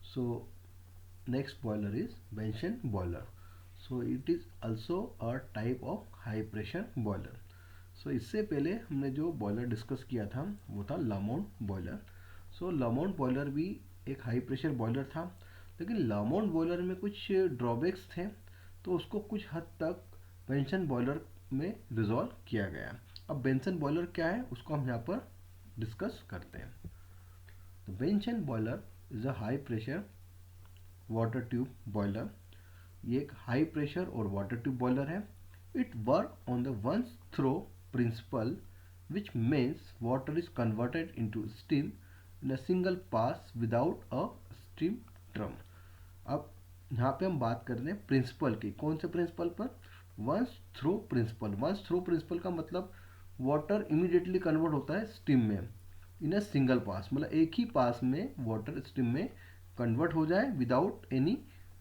So next boiler is Bunsen boiler. So it is also a type of high pressure boiler. So इससे पहले हमने जो boiler discuss किया था वो था लामोंट बॉयलर. सो लामोंट बॉयलर भी एक हाई प्रेशर बॉयलर था, लेकिन लामोंट बॉयलर में कुछ ड्रॉबैक्स थे, तो उसको कुछ हद तक बेंसन बॉयलर में रिजॉल्व किया गया. अब बेंसन बॉयलर क्या है उसको हम यहाँ पर डिस्कस करते हैं. तो Benson boiler is a high pressure water tube boiler. ये एक हाई प्रेशर और वाटर ट्यूब बॉयलर है. It work on the once through principle, which means water is converted into steam in a single pass without a steam drum. अब यहाँ पे हम बात कर रहे हैं प्रिंसिपल की. कौन से प्रिंसिपल पर? Once through principle. Once through principle का मतलब वाटर इमीडिएटली कन्वर्ट होता है स्टीम में इन अ सिंगल पास, मतलब एक ही पास में वाटर स्टीम में कन्वर्ट हो जाए विदाउट एनी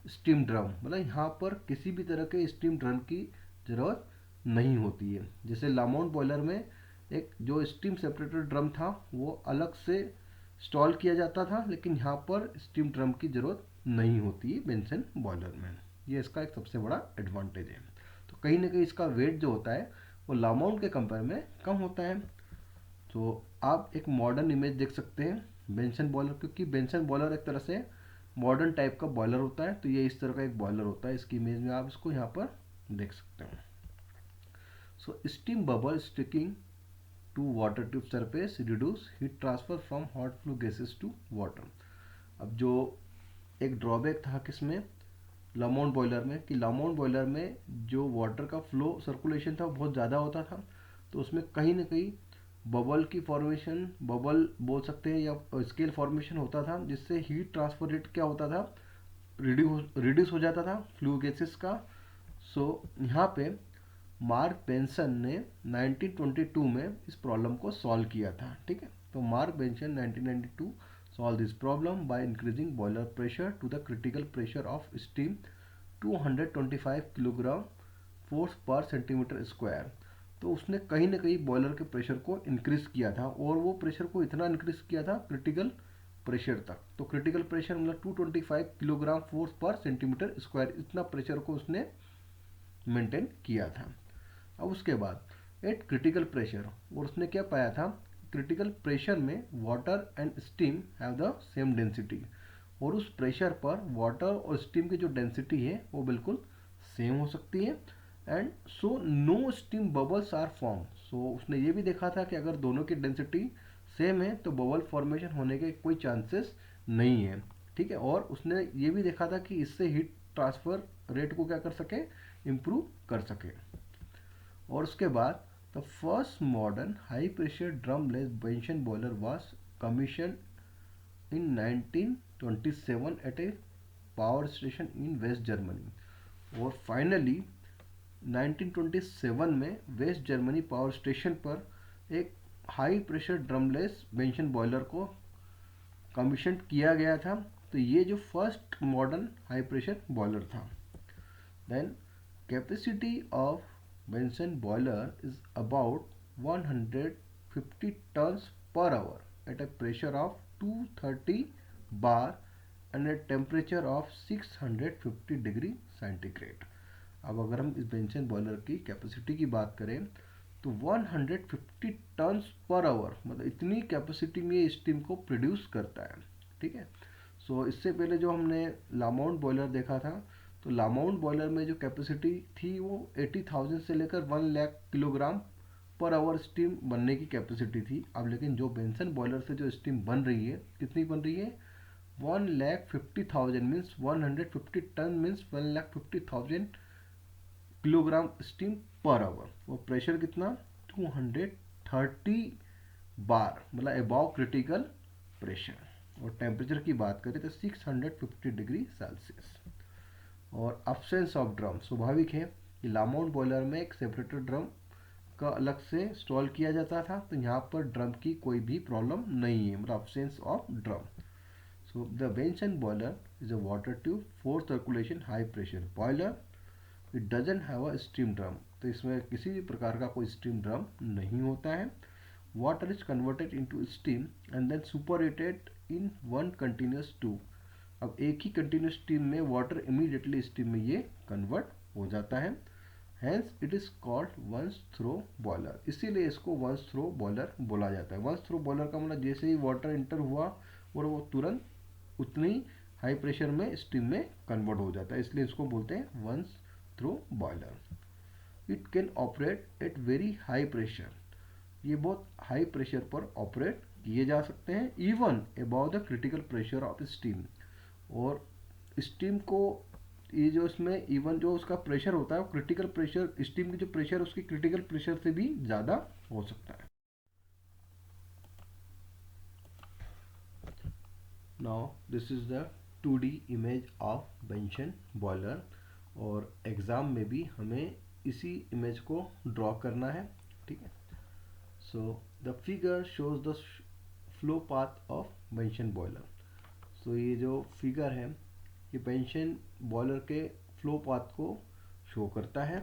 स्टीम ड्रम. मतलब यहाँ पर किसी भी तरह के स्टीम ड्रम की ज़रूरत नहीं होती है. जैसे लामोंट बॉयलर में एक जो स्टीम सेपरेटर ड्रम था वो अलग से इंस्टॉल किया जाता था, लेकिन यहाँ पर स्टीम ड्रम की ज़रूरत नहीं होती है बेंसन बॉयलर में. ये इसका एक सबसे बड़ा एडवांटेज है. तो कहीं ना कहीं इसका वेट जो होता है वो लामोंट के कंपेयर में कम होता है. तो आप एक मॉडर्न इमेज देख सकते हैं बेंसन बॉयलर, क्योंकि बेंसन बॉयलर एक तरह से मॉडर्न टाइप का बॉयलर होता है. तो ये इस तरह का एक बॉयलर होता है. इसकी इमेज में आप इसको यहाँ पर देख सकते हैं. So steam bubble sticking to water tube surface reduce heat transfer from hot flue gases to water. अब जो एक ड्रॉबैक था किसमें, लामोंट बॉयलर में, कि लामोंट बॉयलर में जो वाटर का फ्लो सर्कुलेशन था वो बहुत ज़्यादा होता था. तो उसमें कहीं ना कहीं बबल की फॉर्मेशन, बबल बोल सकते हैं या स्केल फॉर्मेशन होता था, जिससे हीट ट्रांसफर रेट क्या होता था, रिड्यूस हो जाता था फ्लू गैसेस का. सो यहाँ पे मार्क बेंसन ने 1922 में इस प्रॉब्लम को सॉल्व किया था. ठीक है. तो Mark Benson 1992 solve this problem by increasing boiler pressure to the critical pressure of steam 225 kilogram force per centimetre square. तो उसने कहीं ना कहीं बॉयलर के प्रेशर को इंक्रीज किया था, और वो प्रेशर को इतना इंक्रीज किया था क्रिटिकल प्रेशर तक. तो क्रिटिकल प्रेशर मतलब 225 kilogram force per centimetre square, इतना प्रेशर को उसने मेंटेन किया था. अब उसके बाद एट क्रिटिकल प्रेशर, और उसने क्या पाया था, क्रिटिकल प्रेशर में water and steam have the same density, और उस प्रेशर पर वाटर और स्टीम की जो डेंसिटी है वो बिल्कुल सेम हो सकती है. And so no steam bubbles are form. So उसने ये भी देखा था कि अगर दोनों की डेंसिटी सेम है तो बबल फॉर्मेशन होने के कोई चांसेस नहीं है. ठीक है. और उसने ये भी देखा था कि इससे हीट ट्रांसफर रेट को क्या कर सके, इम्प्रूव कर सके. और उसके बाद the first modern high pressure drumless Benson boiler was commission in 1927 at a power station in West Germany. और फाइनली 1927 में वेस्ट जर्मनी पावर स्टेशन पर एक high pressure drumless Benson boiler को कमीशन किया गया था. तो ये जो first modern high pressure boiler था. Then capacity of Bunsen boiler is about 150 tons per hour at a pressure of 230 bar and a temperature of 650 degree centigrade. अब अगर हम इस बेंसन बॉयलर की कैपेसिटी की बात करें तो 150 टन्स पर आवर, मतलब इतनी कैपेसिटी में ये स्टीम को प्रोड्यूस करता है. ठीक है. सो इससे पहले जो हमने लामोंट बॉयलर देखा था, तो लामोंट बॉयलर में जो कैपेसिटी थी वो 80,000 से लेकर 1 lakh kilogram per hour steam बनने की कैपेसिटी थी. अब लेकिन जो बेंसन बॉयलर से जो स्टीम बन रही है, कितनी बन रही है, 1,50,000 means 150 ton means 1,50,000 kilogram steam per hour. वो प्रेशर कितना, 230 बार, मतलब अबाव क्रिटिकल प्रेशर. और टेम्परेचर की बात करें तो 650 डिग्री सेल्सियस. और अब्सेंस ऑफ ड्रम, स्वाभाविक है कि लामोंट बॉयलर में एक सेपरेटर ड्रम का अलग से इंस्टॉल किया जाता था, तो यहाँ पर ड्रम की कोई भी प्रॉब्लम नहीं है, मतलब absence of drum. So the Benson boiler is a water tube four circulation high pressure boiler. It doesn't have a steam drum. तो इसमें किसी भी प्रकार का कोई स्टीम ड्रम नहीं होता है. Water is converted into steam and then superheated in one continuous tube. अब एक ही कंटिन्यूस स्टीम में वाटर इमीडिएटली स्टीम में ये कन्वर्ट हो जाता है, hence it is called once through boiler. इसीलिए इसको वंस थ्रो बॉयलर बोला जाता है। वंस थ्रो बॉयलर का मतलब जैसे ही वाटर इंटर हुआ और वो तुरंत उतनी हाई प्रेशर में स्टीम में कन्वर्ट हो जाता है, इसलिए इसको बोलते हैं once through boiler. It can operate at very high pressure, ये बहुत हाई प्रेशर पर ऑपरेट किए जा सकते हैं, even about the critical pressure of steam. और स्टीम को ये जो इसमें इवन जो उसका प्रेशर होता है वो क्रिटिकल प्रेशर, स्टीम की जो प्रेशर उसकी क्रिटिकल प्रेशर से भी ज़्यादा हो सकता है। Now this is the 2D image of Benson boiler, और एग्ज़ाम में भी हमें इसी इमेज को ड्रॉ करना है, ठीक है। So the figure shows the flow path of Benson boiler. So ये जो फिगर है ये बेंशन बॉयलर के फ्लो पाथ को शो करता है।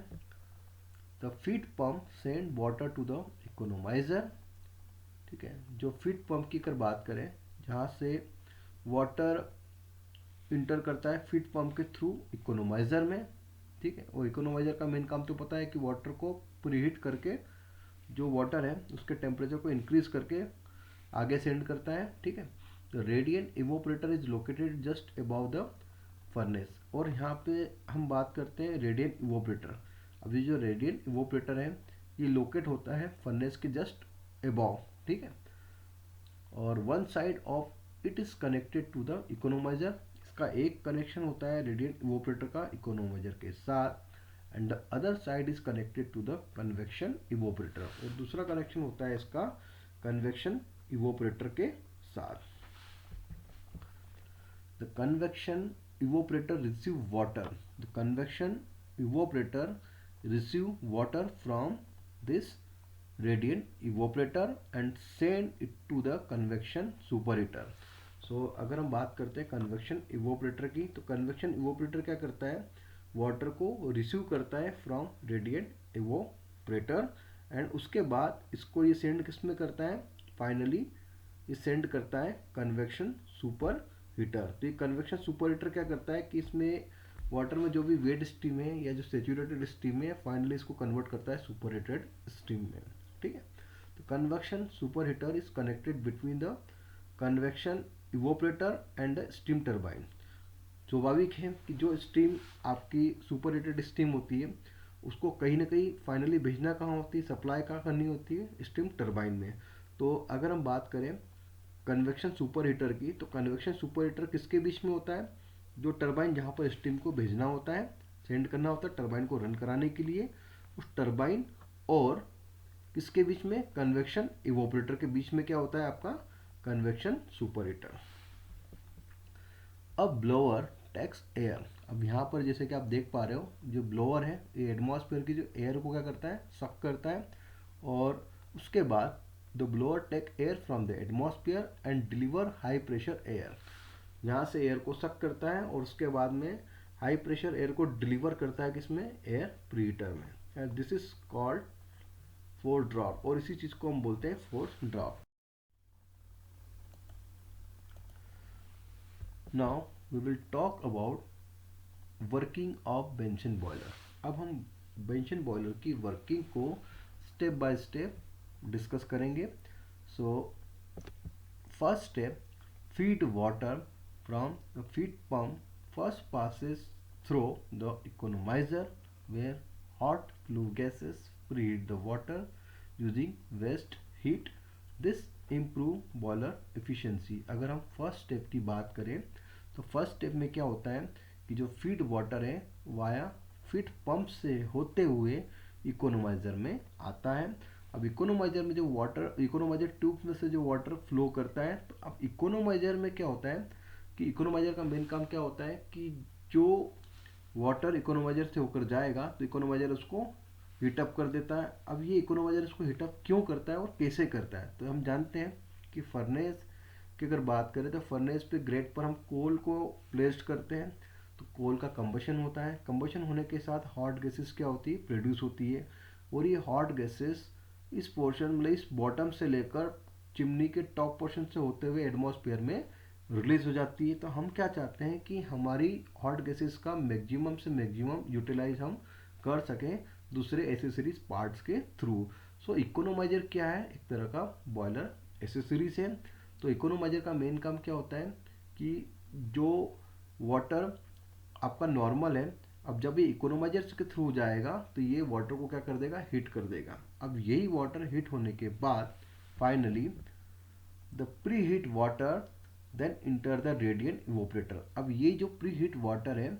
The feed pump send water to the economiser, ठीक है। जो फीड पंप की अगर बात करें, जहाँ से वाटर इंटर करता है फीड पंप के थ्रू इकोनोमाइजर में, ठीक है। और इकोनोमाइजर का मेन काम तो पता है कि वाटर को प्रीहीट करके जो वाटर है उसके टेम्परेचर को इंक्रीज करके आगे सेंड करता है, ठीक है। तो radiant evaporator is located just about the furnace, और यहाँ पे हम बात करते हैं रेडिएंट इवोपरेटर। अभी जो रेडिएंट इवोपरेटर है ये लोकेट होता है फर्नेस के जस्ट अबाउ, ठीक है। और one side of it is connected to the economiser, इसका एक कनेक्शन होता है रेडिएंट इवोपरेटर का इकोनोमाइजर के साथ, and the other side is connected to the convection evaporator, और दूसरा कनेक्शन होता है इसका कन्वेक्शन इवोपरेटर के साथ। The convection evaporator receive water, the convection evaporator receive water from this radiant evaporator and send it to the convection superheater। so अगर हम बात करते हैं कन्वेक्शन इवोपरेटर की, तो कन्वेक्शन इवोपरेटर क्या करता है, वाटर को रिसीव करता है फ्रॉम रेडिएंट इवोपरेटर, एंड उसके बाद इसको ये सेंड किस में करता है, फाइनली ये सेंड करता है कन्वेक्शन सुपर हीटर। तो ये कन्वेक्शन सुपर हीटर क्या करता है कि इसमें वाटर में जो भी वेट स्टीम है या जो सेचुरेटेड स्टीम है फाइनली इसको कन्वर्ट करता है सुपर हीटेड स्टीम में, ठीक है। तो convection super heater is connected between the convection evaporator and the steam turbine. स्वाभाविक है कि जो स्टीम आपकी सुपर हीटेड स्टीम होती है उसको कहीं ना कहीं फाइनली भेजना कहाँ होती है, सप्लाई कहाँ करनी होती है, स्टीम टर्बाइन में। तो अगर हम बात करें कन्वेक्शन सुपर हीटर की, तो कन्वेक्शन सुपर हीटर किसके बीच में होता है, जो टरबाइन जहाँ पर स्टीम को भेजना होता है, सेंड करना होता है टरबाइन को रन कराने के लिए, उस टरबाइन और किसके बीच में, कन्वेक्शन इवोपरेटर के बीच में क्या होता है आपका कन्वेक्शन सुपर हीटर। अब ब्लोअर टेक्स एयर, अब यहाँ पर जैसे कि आप देख पा रहे हो जो ब्लोअर है ये एटमॉस्फेयर की जो एयर को क्या करता है, सक करता है, और उसके बाद the blower take air from the atmosphere and deliver high pressure air. यहाँ से एयर को सक करता है और उसके बाद में हाई प्रेशर एयर को डिलीवर करता है किसमें, एयर प्रीहीटर में। This is called force drop, और इसी चीज को हम बोलते हैं force drop. Now we will talk about working of Benson boiler. अब हम बेंशन बॉयलर की वर्किंग को स्टेप बाय स्टेप डिस्कस करेंगे। So first step, feed water from the feed pump first passes through the economizer where hot flue gases preheat the water using waste heat. This improve boiler efficiency। अगर हम first step की बात करें तो first step में क्या होता है कि जो फीड वाटर है वाया फीड पंप से होते हुए इकोनोमाइजर में आता है। अब इकोनोमाइजर में जो वाटर, इकोनोमाइजर ट्यूब में से जो वाटर फ्लो करता है, तो अब इकोनोमाइजर में क्या होता है कि इकोनोमाइजर का मेन काम क्या होता है कि जो वाटर इकोनोमाइजर से होकर जाएगा तो इकोनोमाइजर उसको हीटअप कर देता है। अब ये इकोनोमाइजर उसको हीटअप क्यों करता है और कैसे करता है, तो हम जानते हैं कि फर्नेस की अगर बात करें तो फर्नेस पे ग्रेट पर हम कोल को प्लेस्ड करते हैं, तो कोल का कंबशन होता है, कंबशन होने के साथ हॉट गैसेस क्या होती है, प्रोड्यूस होती है, और ये हॉट गैसेस इस पोर्शन मतलब इस बॉटम से लेकर चिमनी के टॉप पोर्शन से होते हुए एटमॉस्फेयर में रिलीज हो जाती है। तो हम क्या चाहते हैं कि हमारी हॉट गैसेस का मैक्सिमम से मैक्सिमम यूटिलाइज हम कर सकें दूसरे एसेसरीज पार्ट्स के थ्रू। सो इकोनोमाइजर क्या है, एक तरह का बॉयलर एसेसरीज है। तो इकोनोमाइजर का मेन काम क्या होता है कि जो वाटर आपका नॉर्मल है, अब जब ये इकोनोमाइजर के थ्रू जाएगा तो ये वाटर को क्या कर देगा, हीट कर देगा। अब यही वाटर हीट होने के बाद finally the preheat water then enter the radiant evaporator. अब ये जो प्री हीट वाटर है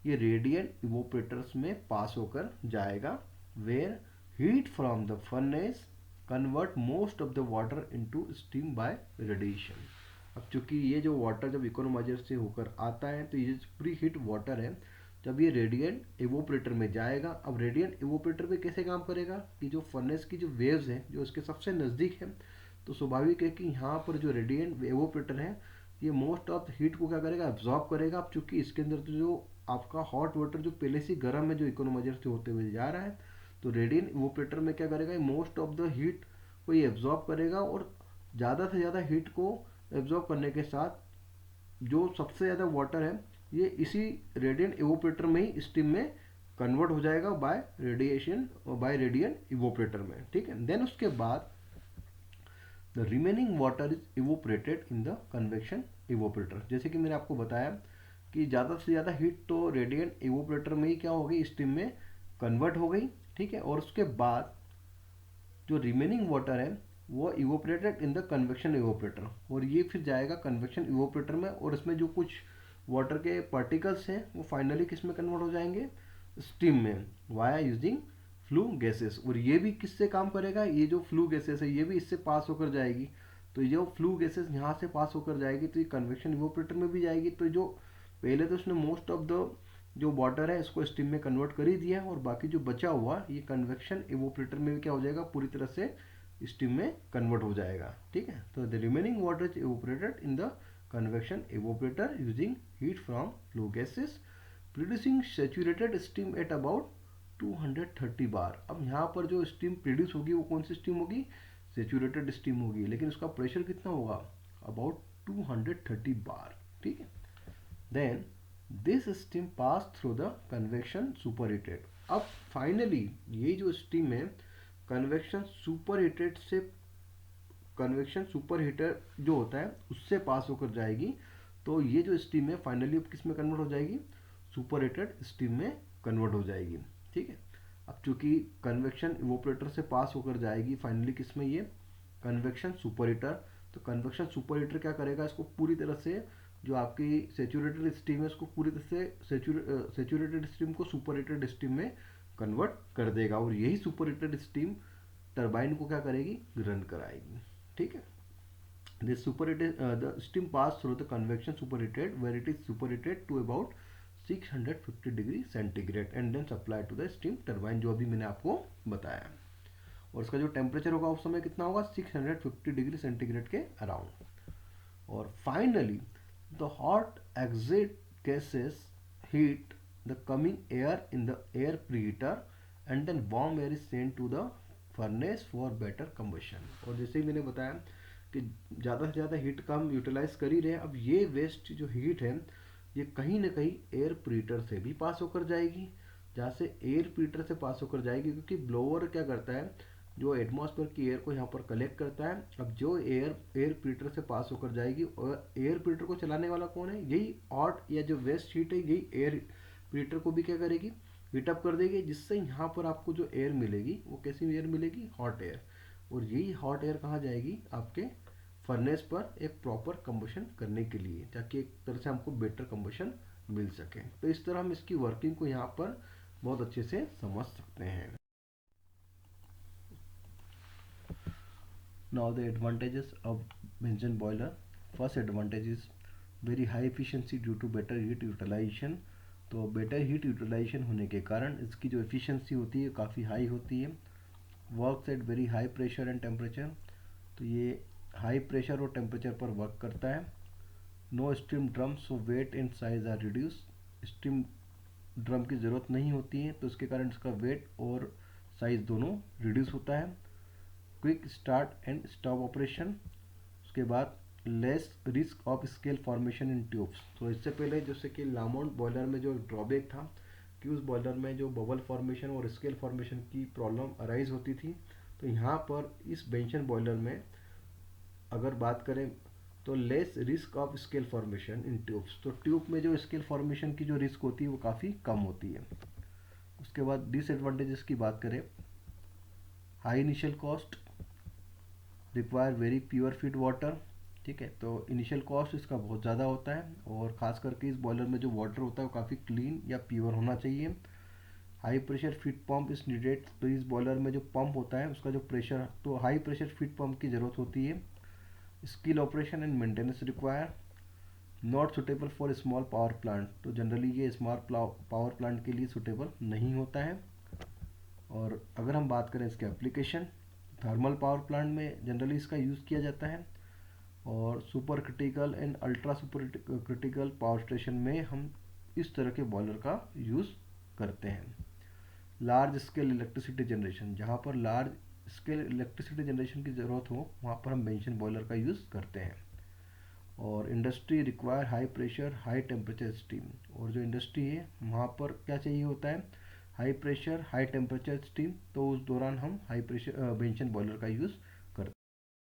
ये रेडियंट इवोपरेटर्स में पास होकर जाएगा, where heat from the furnace convert most of the water into steam by radiation. अब चूंकि ये जो वाटर जब इकोनोमाइजर से होकर आता है तो ये जो प्री हीट वाटर है जब ये रेडियंट इवोपरेटर में जाएगा। अब रेडियंट इवोपरेटर पे कैसे काम करेगा कि जो फर्नेस की जो वेव्स हैं जो इसके सबसे नज़दीक है, तो स्वाभाविक है कि यहाँ पर जो रेडियंट इवोपरेटर है ये मोस्ट ऑफ हीट को क्या करेगा, एब्जॉर्ब करेगा। अब चूंकि इसके अंदर तो जो आपका हॉट वाटर जो पहले से गर्म है जो इकोनोमाइजर से होते हुए जा रहा है, तो रेडियंट इवोपरेटर में क्या करेगा, मोस्ट ऑफ द हीट को ये एब्जॉर्ब करेगा और ज़्यादा से ज़्यादा हीट को एब्जॉर्ब करने के साथ जो सबसे ज़्यादा वाटर है ये इसी रेडियंट इवोपरेटर में ही स्टीम में कन्वर्ट हो जाएगा बाय रेडिएशन और बाय रेडियंट इवोपरेटर में। ठीक है, देन उसके बाद the remaining water is evaporated in the convection evaporator. जैसे कि मैंने आपको बताया कि ज़्यादा से ज़्यादा हीट तो रेडियंट इवोपरेटर में ही क्या हो गई, स्टीम में कन्वर्ट हो गई। ठीक है, और उसके बाद जो रिमेनिंग वाटर है वो evaporated in the convection evaporator, और ये फिर जाएगा कन्वेक्शन इवोपरेटर में, और इसमें जो कुछ वाटर के पार्टिकल्स हैं वो फाइनली किस में कन्वर्ट हो जाएंगे, स्टीम में, वाया यूजिंग फ्लू गैसेस। और ये भी किससे काम करेगा, ये जो फ्लू गैसेस है ये भी इससे पास होकर जाएगी। तो ये जो फ्लू गैसेस यहाँ से पास होकर जाएगी तो ये कन्वेक्शन इवोपरेटर में भी जाएगी। तो जो पहले तो उसने मोस्ट ऑफ द जो वाटर है इसको स्टीम में कन्वर्ट कर ही दिया, और बाकी जो बचा हुआ ये कन्वेक्शन इवोपरेटर में भी क्या हो जाएगा, पूरी तरह से स्टीम में कन्वर्ट हो जाएगा। ठीक है, तो the remaining water is evaporated in the convection evaporator using heat from flue gases producing saturated steam at about 230 बार। अब यहाँ पर जो स्टीम प्रोड्यूस होगी वो कौन सी स्टीम होगी, सैचुरेटेड स्टीम होगी, लेकिन उसका प्रेशर कितना होगा, अबाउट 230 बार। ठीक है, then this steam pass through the convection superheated. अब फाइनली ये जो स्टीम है कन्वेक्शन सुपरहीटेड से, कन्वेक्शन सुपरहीटर जो होता है उससे पास होकर जाएगी। तो ये जो स्टीम है फाइनली किस में कन्वर्ट हो जाएगी, सुपरहीटेड स्टीम में कन्वर्ट हो जाएगी। ठीक है, अब चूंकि कन्वेक्शन इवोपरेटर से पास होकर जाएगी फाइनली किस में, ये कन्वेक्शन सुपरहीटर। तो कन्वेक्शन सुपरहीटर क्या करेगा, इसको पूरी तरह से जो आपकी सेचुरेटेड स्टीम है उसको पूरी तरह से सेचुरेटेड स्टीम को सुपरहीटेड स्टीम में कन्वर्ट कर देगा, और यही सुपरहीटेड स्टीम टरबाइन को क्या करेगी, रन कराएगी। ठीक है, this superheated the steam pass through the convection superheated where it is superheated to about 650 degree centigrade and then supply to the steam turbine, जो अभी मैंने आपको बताया। और इसका जो टेम्परेचर होगा उस समय कितना होगा, 650 डिग्री सेंटीग्रेड के अराउंड। और finally the hot exit gases heat the coming air in the air preheater and then warm air is sent to the furnace for better combustion. और जैसे ही मैंने बताया कि ज़्यादा से ज़्यादा हीट का हम यूटिलाइज कर ही रहे हैं। अब ये वेस्ट जो हीट है ये कहीं ना कहीं एयर प्रीटर से भी पास होकर जाएगी, जहाँ से एयर प्रीटर से पास होकर जाएगी, क्योंकि ब्लोअर क्या करता है, जो एटमॉस्फेयर की एयर को यहाँ पर कलेक्ट करता है। अब जो एयर प्रीटर से पास होकर जाएगी, और एयर प्रीटर को चलाने वाला कौन है, यही हॉट या जो वेस्ट हीट है यही एयर प्रीटर को भी क्या करेगी, हीटअप कर देगी, जिससे यहाँ पर आपको जो एयर मिलेगी वो कैसी एयर मिलेगी, हॉट एयर। और यही हॉट एयर कहाँ जाएगी, आपके फर्नेस पर एक प्रॉपर कंबशन करने के लिए, ताकि एक तरह से हमको बेटर कंबशन मिल सके। तो इस तरह हम इसकी वर्किंग को यहाँ पर बहुत अच्छे से समझ सकते हैं। Now the advantages of Bunsen boiler. First advantage is very high efficiency due to better heat utilization। तो बेटर हीट यूटिलाइजेशन होने के कारण इसकी जो एफिशिएंसी होती है काफ़ी हाई होती है। Works at very high pressure and temperature, तो ये हाई प्रेशर और टेम्परेचर पर वर्क करता है। No steam drum, so weight and size are reduce. Steam drum की ज़रूरत नहीं होती है, तो इसके कारण इसका वेट और साइज दोनों रिड्यूस होता है। Quick start and stop operation, उसके बाद less risk of scale formation in tubes. तो इससे पहले जैसे कि लामोंट बॉयलर में जो ड्रॉबैक था कि उस बॉयलर में जो बबल फॉर्मेशन और स्केल फॉर्मेशन की प्रॉब्लम अराइज होती थी, तो यहाँ पर इस बेंशन बॉयलर में अगर बात करें तो less risk of scale formation in tubes, तो ट्यूब में जो स्केल फॉर्मेशन की जो रिस्क होती है वो काफ़ी कम होती है। उसके बाद डिसएडवांटेजेस की बात करें, high initial cost, require very pure feed water. ठीक है, तो इनिशियल कॉस्ट इसका बहुत ज़्यादा होता है और ख़ास करके इस बॉयलर में जो वाटर होता है वो काफ़ी क्लीन या प्योर होना चाहिए। हाई प्रेशर फीड पंप इस नीडेड, तो इस बॉयलर में जो पंप होता है उसका जो प्रेशर, तो हाई प्रेशर फीड पंप की ज़रूरत होती है। Skill operation and maintenance require, not suitable for small power plant, तो जनरली ये स्मॉल पावर प्लांट के लिए सुटेबल नहीं होता है। और अगर हम बात करें इसके एप्लीकेशन, थर्मल पावर प्लांट में जनरली इसका यूज़ किया जाता है और super critical and ultra super critical power station में हम इस तरह के बॉयलर का यूज़ करते हैं। लार्ज स्केल इलेक्ट्रिसिटी जनरेशन, जहाँ पर लार्ज स्केल इलेक्ट्रिसिटी जनरेशन की ज़रूरत हो वहाँ पर हम बेंशन बॉयलर का यूज़ करते हैं। और industry require high pressure high temperature steam, और जो इंडस्ट्री है वहाँ पर क्या चाहिए होता है, high pressure high temperature steam, तो उस दौरान हम हाई प्रेशर बेंशन बॉयलर का यूज़